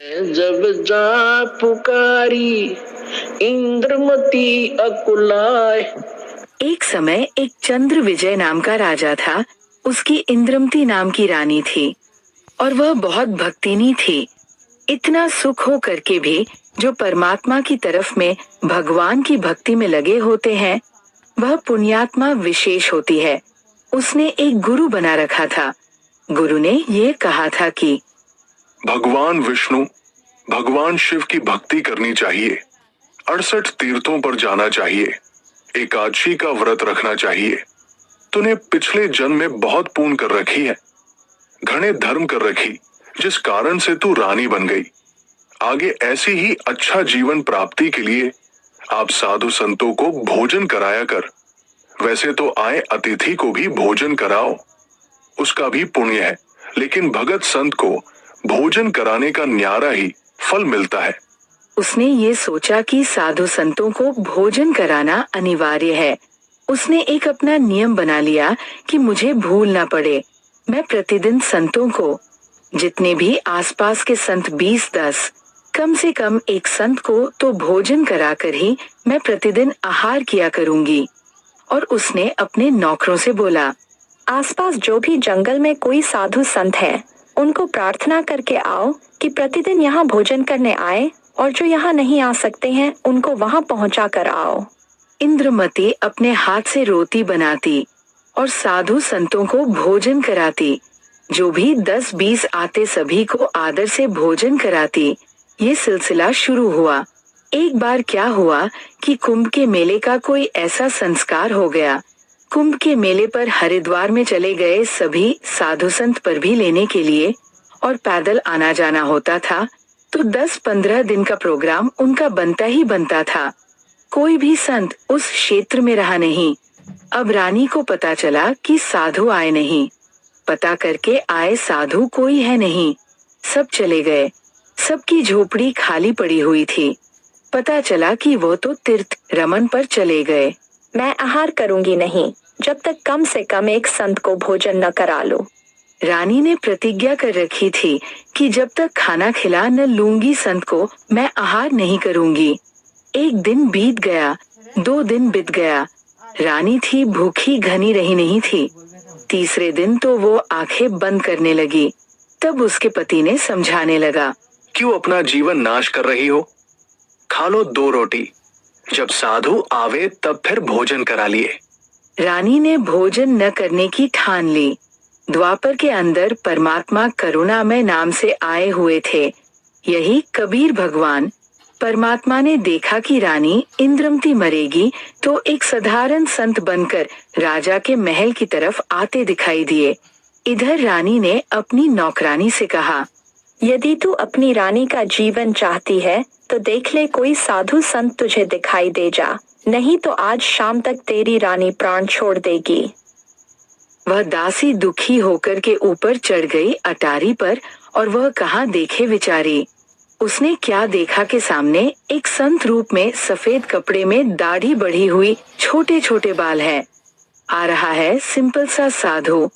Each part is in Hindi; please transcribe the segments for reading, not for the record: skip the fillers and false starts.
जब जा पुकारी इंद्रमती अकुलाए। एक समय एक चंद्र विजय नाम का राजा था। उसकी इंद्रमती नाम की रानी थी और वह बहुत भक्तिनी थी। इतना सुख हो करके भी जो परमात्मा की तरफ में भगवान की भक्ति में लगे होते हैं वह पुण्यात्मा विशेष होती है। उसने एक गुरु बना रखा था। गुरु ने ये कहा था कि भगवान विष्णु, भगवान शिव की भक्ति करनी चाहिए, 68 तीर्थों पर जाना चाहिए, एकादशी का व्रत रखना चाहिए। तूने पिछले जन्म में बहुत पुण्य कर रखी है, घने धर्म कर रखी, जिस कारण से तू रानी बन गई। आगे ऐसी ही अच्छा जीवन प्राप्ति के लिए आप साधु संतों को भोजन कराया कर। वैसे तो आए अतिथि को भी भोजन कराओ, उसका भी पुण्य है, लेकिन भगत संत को भोजन कराने का न्यारा ही फल मिलता है। उसने ये सोचा कि साधु संतों को भोजन कराना अनिवार्य है। उसने एक अपना नियम बना लिया कि मुझे भूल ना पड़े। मैं प्रतिदिन संतों को, जितने भी आसपास के संत 20-10, कम से कम एक संत को तो भोजन कराकर ही मैं प्रतिदिन आहार किया करूंगी। और उसने अपने नौकरों से बोला, आसपास जो भी जंगल में कोई साधु संत है उनको प्रार्थना करके आओ कि प्रतिदिन यहाँ भोजन करने आए, और जो यहाँ नहीं आ सकते हैं उनको वहाँ पहुँचा कर आओ। इंद्रमती अपने हाथ से रोटी बनाती और साधु संतों को भोजन कराती। जो भी 10-20 आते सभी को आदर से भोजन कराती। ये सिलसिला शुरू हुआ। एक बार क्या हुआ कि कुंभ के मेले का कोई ऐसा संस्कार हो गया। कुंभ के मेले पर हरिद्वार में चले गए सभी साधु संत पर भी लेने के लिए और पैदल आना जाना होता था, तो 10-15 दिन का प्रोग्राम उनका बनता ही बनता था। कोई भी संत उस क्षेत्र में रहा नहीं। अब रानी को पता चला कि साधु आए नहीं। पता करके आए साधु कोई है नहीं, सब चले गए। सबकी झोपड़ी खाली पड़ी हुई थी। पता चला कि वो तो तीर्थ रमन पर चले गए। मैं आहार करूंगी नहीं जब तक कम से कम एक संत को भोजन न करा लूं। रानी ने प्रतिज्ञा कर रखी थी कि जब तक खाना खिला न लूंगी संत को मैं आहार नहीं करूंगी। एक दिन बीत गया, 2 दिन बीत गया। रानी थी भूखी घनी रही नहीं थी। तीसरे दिन तो वो आंखें बंद करने लगी। तब उसके पति ने समझाने लगा, क्यों अपना जीवन नाश कर रही हो? खा लो 2 रोटी, जब साधु आवे तब फिर भोजन करा लिए। रानी ने भोजन न करने की ठान ली। द्वापर के अंदर परमात्मा करुणामय नाम से आए हुए थे, यही कबीर भगवान। परमात्मा ने देखा कि रानी इंद्रमती मरेगी तो एक साधारण संत बनकर राजा के महल की तरफ आते दिखाई दिए। इधर रानी ने अपनी नौकरानी से कहा, यदि तू अपनी रानी का जीवन चाहती है तो देख ले कोई साधु संत तुझे दिखाई दे जा, नहीं तो आज शाम तक तेरी रानी प्राण छोड़ देगी। वह दासी दुखी होकर के ऊपर चढ़ गई अटारी पर और वह कहाँ देखे विचारी। उसने क्या देखा कि सामने एक संत रूप में सफेद कपड़े में दाढ़ी बढ़ी हुई छोटे छोटे बाल है। आ रहा है सिंपल सा साधु।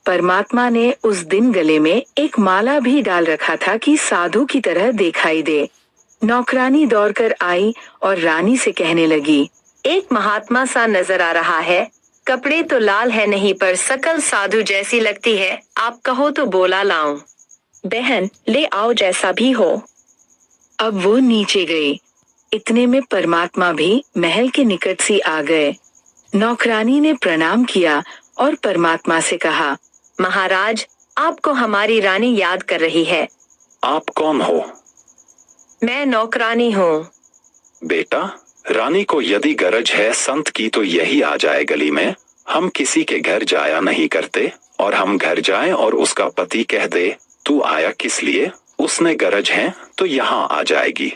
परमात्मा ने उस दिन गले में एक माला भी डाल रखा था कि साधु की तरह दिखाई दे। नौकरानी दौड़कर आई और रानी से कहने लगी, एक महात्मा सा नजर आ रहा है, कपड़े तो लाल है नहीं पर शकल साधु जैसी लगती है, आप कहो तो बोला लाऊं। बहन ले आओ जैसा भी हो। अब वो नीचे गई। इतने में परमात्मा भी महल के निकट से आ गए। नौकरानी ने प्रणाम किया और परमात्मा से कहा, महाराज आपको हमारी रानी याद कर रही है। आप कौन हो? मैं नौकरानी हूँ। बेटा, रानी को यदि गरज है संत की तो यही आ जाए गली में। हम किसी के घर जाया नहीं करते, और हम घर जाएं और उसका पति कह दे तू आया किस लिए, उसने गरज है तो यहाँ आ जाएगी।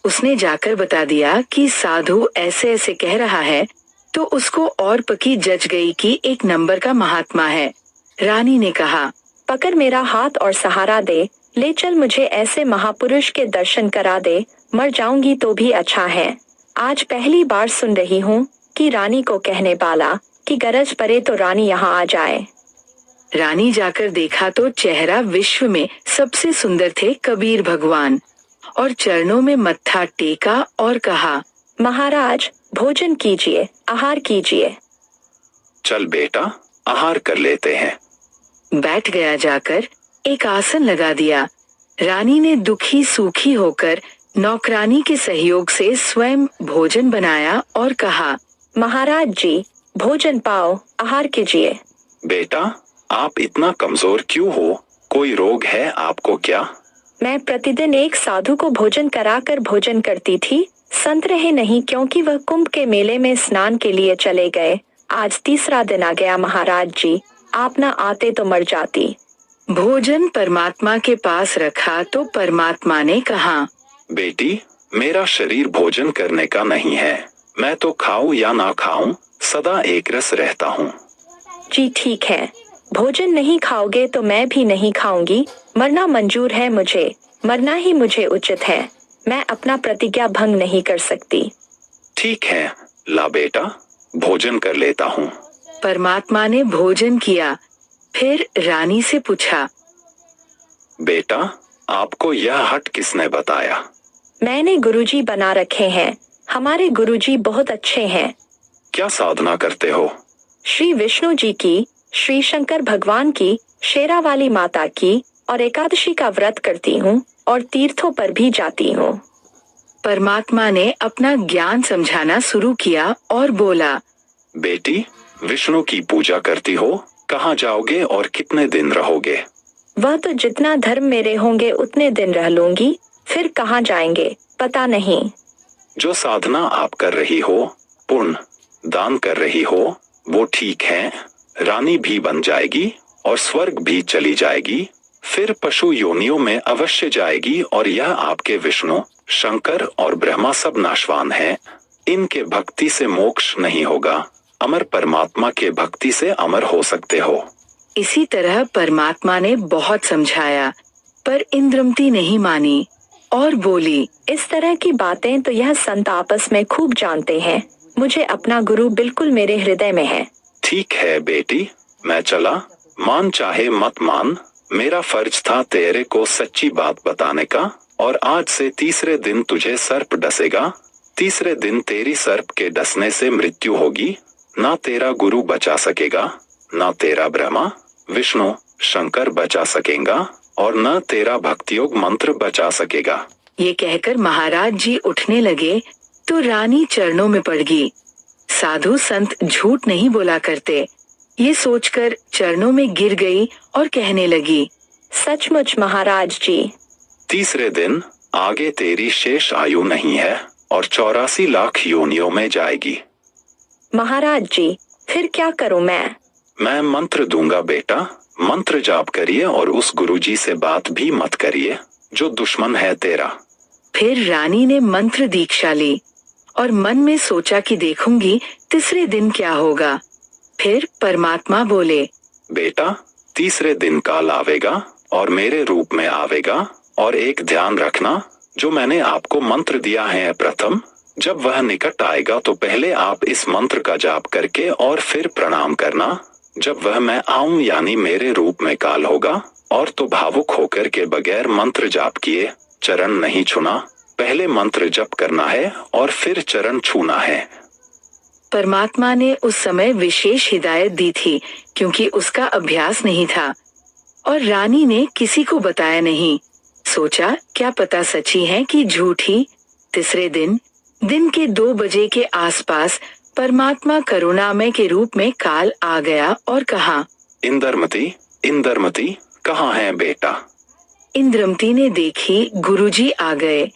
उसने जाकर बता दिया कि साधु ऐसे ऐसे कह रहा है, तो उसको और पकी जच गई कि एक नंबर का महात्मा है। रानी ने कहा, पकड़ मेरा हाथ और सहारा दे, ले चल मुझे ऐसे महापुरुष के दर्शन करा दे, मर जाऊंगी तो भी अच्छा है। आज पहली बार सुन रही हूँ कि रानी को कहने वाला कि गरज पड़े तो रानी यहाँ आ जाए। रानी जाकर देखा तो चेहरा विश्व में सबसे सुंदर थे कबीर भगवान, और चरणों में मत्था टेका और कहा, महाराज भोजन कीजिए, आहार कीजिए। चल बेटा, आहार कर लेते हैं। बैठ गया जाकर एक आसन लगा दिया। रानी ने दुखी सूखी होकर नौकरानी के सहयोग से स्वयं भोजन बनाया और कहा, महाराज जी भोजन पाओ, आहार कीजिए। बेटा, आप इतना कमजोर क्यों हो? कोई रोग है आपको क्या? मैं प्रतिदिन एक साधु को भोजन कराकर भोजन करती थी, संत रहे नहीं क्योंकि वह कुंभ के मेले में स्नान के लिए चले गए। आज तीसरा दिन आ गया महाराज जी, आप न आते तो मर जाती। भोजन परमात्मा के पास रखा तो परमात्मा ने कहा, बेटी, मेरा शरीर भोजन करने का नहीं है। मैं तो खाऊं या ना खाऊं, सदा एक रस रहता हूँ। जी ठीक है, भोजन नहीं खाओगे तो मैं भी नहीं खाऊंगी। मरना मंजूर है मुझे, मरना ही मुझे उचित है। मैं अपना प्रतिज्ञा भंग नहीं कर सकती। ठीक है, ला बेटा, भोजन कर लेता हूँ। परमात्मा ने भोजन किया, फिर रानी से पूछा, बेटा, आपको यह हट किसने बताया? मैंने गुरुजी बना रखे हैं। हमारे गुरुजी बहुत अच्छे हैं। क्या साधना करते हो? श्री विष्णु जी की, श्री शंकर भगवान की, शेरावाली माता की और एकादशी का व्रत करती हूँ और तीर्थों पर भी जाती हूँ। परमात्मा ने अपना ज्ञान समझाना शुरू किया और बोला, बेटी, विष्णु की पूजा करती हो, कहाँ जाओगे और कितने दिन रहोगे? वह तो जितना धर्म मेरे होंगे उतने दिन रह लूंगी, फिर कहाँ जाएंगे पता नहीं। जो साधना आप कर रही हो, पुण्य दान कर रही हो, वो ठीक है। रानी भी बन जाएगी और स्वर्ग भी चली जाएगी, फिर पशु योनियों में अवश्य जाएगी। और यह आपके विष्णु, शंकर और ब्रह्मा सब नाशवान हैं। इनके भक्ति से मोक्ष नहीं होगा, अमर परमात्मा के भक्ति से अमर हो सकते हो। इसी तरह परमात्मा ने बहुत समझाया, पर इंद्रमती नहीं मानी और बोली, इस तरह की बातें तो यह संत आपस में खूब जानते हैं। मुझे अपना गुरु बिल्कुल मेरे हृदय में है। ठीक है बेटी, मैं चला। मान चाहे मत मान, मेरा फर्ज था तेरे को सच्ची बात बताने का। और आज से तीसरे दिन तुझे सर्प डसेगा। तीसरे दिन तेरी सर्प के डसने से मृत्यु होगी। ना तेरा गुरु बचा सकेगा, ना तेरा ब्रह्मा विष्णु शंकर बचा सकेगा, और न तेरा भक्तियोग मंत्र बचा सकेगा। ये कहकर महाराज जी उठने लगे तो रानी चरणों में पड़ गई। साधु संत झूठ नहीं बोला करते, ये सोचकर चरणों में गिर गई और कहने लगी, सचमुच महाराज जी। तीसरे दिन आगे तेरी शेष आयु नहीं है और 84 लाख योनियों में जाएगी। महाराज जी, फिर क्या करूं मैं मंत्र दूंगा बेटा, मंत्र जाप करिए और उस गुरुजी से बात भी मत करिए जो दुश्मन है तेरा। फिर रानी ने मंत्र दीक्षा ली और मन में सोचा कि देखूंगी तीसरे दिन क्या होगा। फिर परमात्मा बोले, बेटा, तीसरे दिन काल आवेगा और मेरे रूप में आवेगा। और एक ध्यान रखना, जो मैंने आपको मंत्र दिया है प्रथम, जब वह निकट आएगा तो पहले आप इस मंत्र का जाप करके और फिर प्रणाम करना। जब वह मैं आऊं यानी मेरे रूप में काल होगा और तो भावुक होकर के बगैर मंत्र जाप किए चरण नहीं छूना। पहले मंत्र जप करना है और फिर चरण छूना है। परमात्मा ने उस समय विशेष हिदायत दी थी क्योंकि उसका अभ्यास नहीं था और रानी ने किसी को बताया नहीं। सोचा क्या पता सच्ची है कि झूठी। तीसरे दिन के 2 बजे के आसपास परमात्मा करुणामय के रूप में काल आ गया और कहा, इंद्रमती कहाँ है बेटा? इंद्रमती ने देखी गुरुजी आ गए।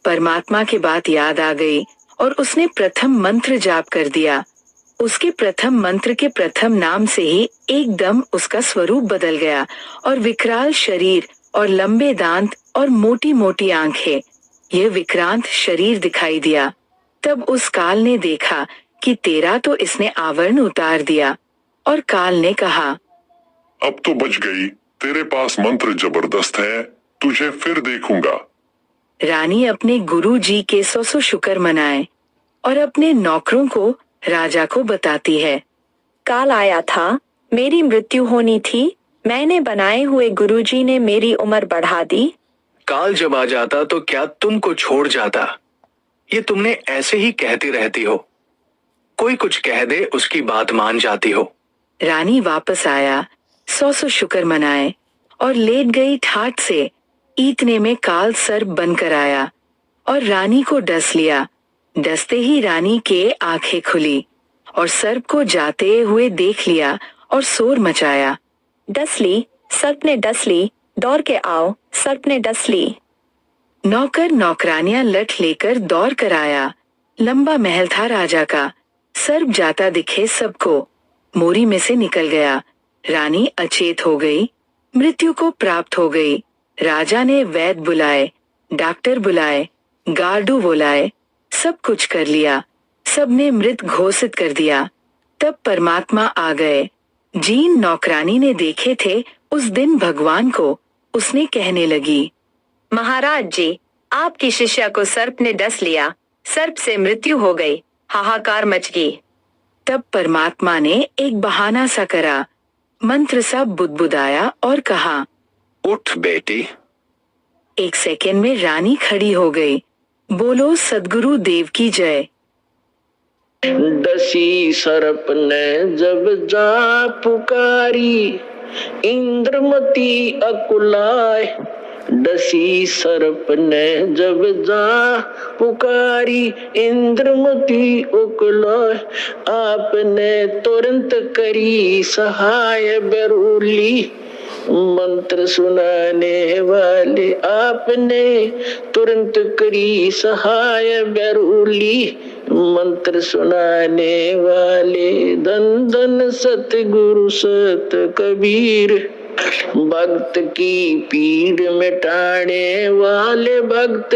परमात्मा की बात याद आ गई और उसने प्रथम मंत्र जाप कर दिया। उसके प्रथम मंत्र के प्रथम नाम से ही एकदम उसका स्वरूप बदल गया और विकराल शरीर और लंबे दांत और मोटी मोटी आंखें, यह विक्रांत शरीर दिखाई दिया। तब उस काल ने देखा कि तेरा तो इसने आवरण उतार दिया और काल ने कहा, अब तो बच गई, तेरे पास मंत्र जबरदस्त है, तुझे फिर देखूंगा। रानी अपने गुरु जी के 100 शुक्र मनाए और अपने नौकरों को राजा को बताती है, काल आया था, मेरी मृत्यु होनी थी, मैंने बनाए हुए गुरुजी ने मेरी उम्र बढ़ा दी। काल जब आ जाता तो क्या तुमको छोड़ जाता? ये तुमने ऐसे ही कहती रहती हो। कोई कुछ कह दे उसकी बात मान जाती हो। रानी वापस आया, 100 शुक्र मनाए और लेट गई ठाट से। इतने में काल सर्प बनकर आया और रानी को डस लिया। डसते ही रानी के आंखें खुली और सर्प को जाते हुए देख लिया और शोर मचाया। डस ली, सर्प ने डस ली, दौड़ के आओ, सर्प ने डस ली। नौकर नौकरानियां लठ लेकर दौड़ कर आया। लंबा महल था राजा का। सर्प जाता दिखे सबको, मोरी में से निकल गया। रानी अचेत हो गई, मृत्यु को प्राप्त हो गई। राजा ने वैद्य बुलाए, डॉक्टर बुलाए, गार्डू बुलाए, सब कुछ कर लिया। सबने मृत घोषित कर दिया। तब परमात्मा आ गए। जीन नौकरानी ने देखे थे उस दिन भगवान को। उसने कहने लगी, महाराज जी, आपकी शिष्या को सर्प ने डस लिया, सर्प से मृत्यु हो गई। हाहाकार मच गई। तब परमात्मा ने एक बहाना सा करा, मंत्र सा बुदबुदाया और कहा, उठ बेटी। 1 सेकेंड में रानी खड़ी हो गई। बोलो सद्गुरु देव की जय। डसी सर्प ने जब जा पुकारी, इंद्रमती अकुलाय। डसी सर्प ने जब जा पुकारी, इंद्रमती अकुलाय। आपने तुरंत करी सहाय बेरुली, मंत्र सुनाने वाले आपने तुरंत करी सहाय बेरुली। मंत्र सुनाने वाले धन धन सतगुरु सत कबीर। भक्त की पीड़ मिटाने वाले भक्त